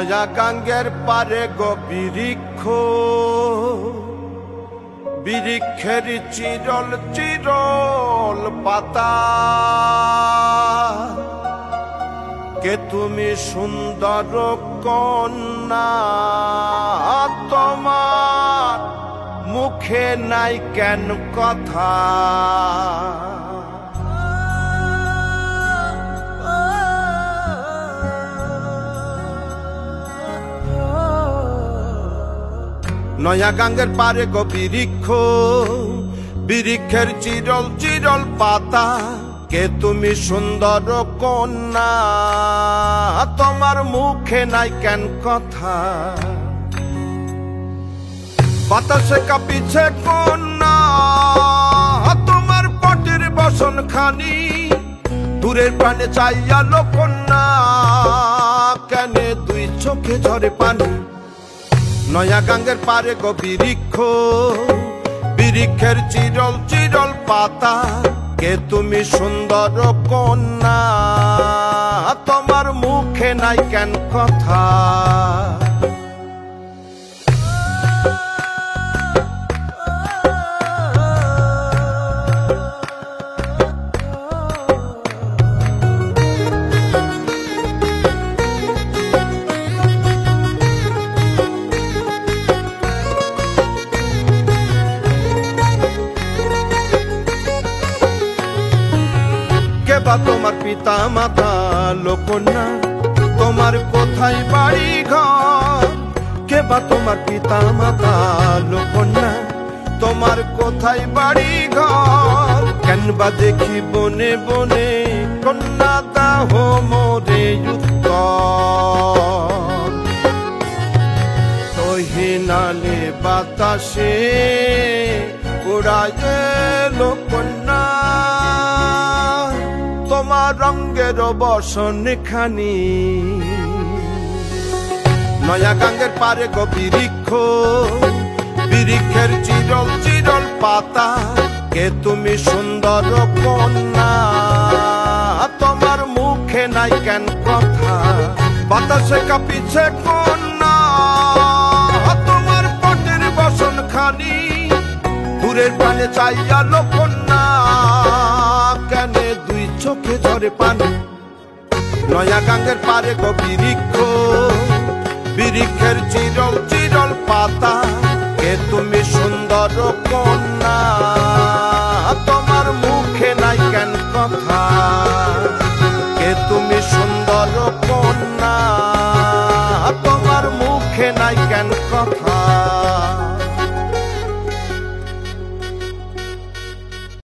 নয়া গাঙ্গের পারে গো বৃক্ষ, বৃক্ষের চিরল চিরল পাতা, কে তুমি সুন্দর কন্যা, তোমার মুখে নাই কেন কথা। নয়া গাঙ্গের পারে গো বৃক্ষ, বৃক্ষের চিরল চিরল পাতা, কে তুমি সুন্দর কন্যা, তোমার মুখে নাই কেন কথা। বাতাসে কাঁপিছে কন্যা, তোমার পটির বসন খানি, দূরের প্রাণে চাইয়ালো কন্যা, কেন দুই চোখে ঝরে পানি। নয়া গাঙ্গের পারে গো বৃক্ষ, বৃক্ষের চিরল চিরল পাতা, কে তুমি সুন্দর কন্যা, তোমার মুখে নাই কেন কথা। কেবা তোমার পিতা মাতা লোকন্যা, তোমার কোথায় বাড়ি ঘর, কেবা তোমার পিতা মাতা লোকন্যা, তোমার কোথায় বাড়ি ঘর। কেনবা দেখি বনে বনে কন্যা দাহ মোরে উত্তর, তহিনালে বাতাসে উড়ায় লোকন্যা, তোমার রঙের বসন খানি। নয়া গাঙ্গের পারে গো বৃক্ষ, বৃক্ষের চিরল চিরল পাতা, কে তুমি সুন্দর কন্যা, তোমার মুখে নাই কেন কথা। বাতাসে কাঁপিছে কন্যা, তোমার পটির বসন খানি, দূরের প্রাণে চাইয়ালো কন্যা, কেন দুই চোখে ঝরে পানি। নয়া গাঙ্গের পারে গো বৃক্ষ, বৃক্ষের চিরল চিরল পাতা, কে তুমি সুন্দর কন্যা, তোমার মুখে নাই কেন কথা। কে তুমি সুন্দর কন্যা, তোমার মুখে নাই কেন কথা।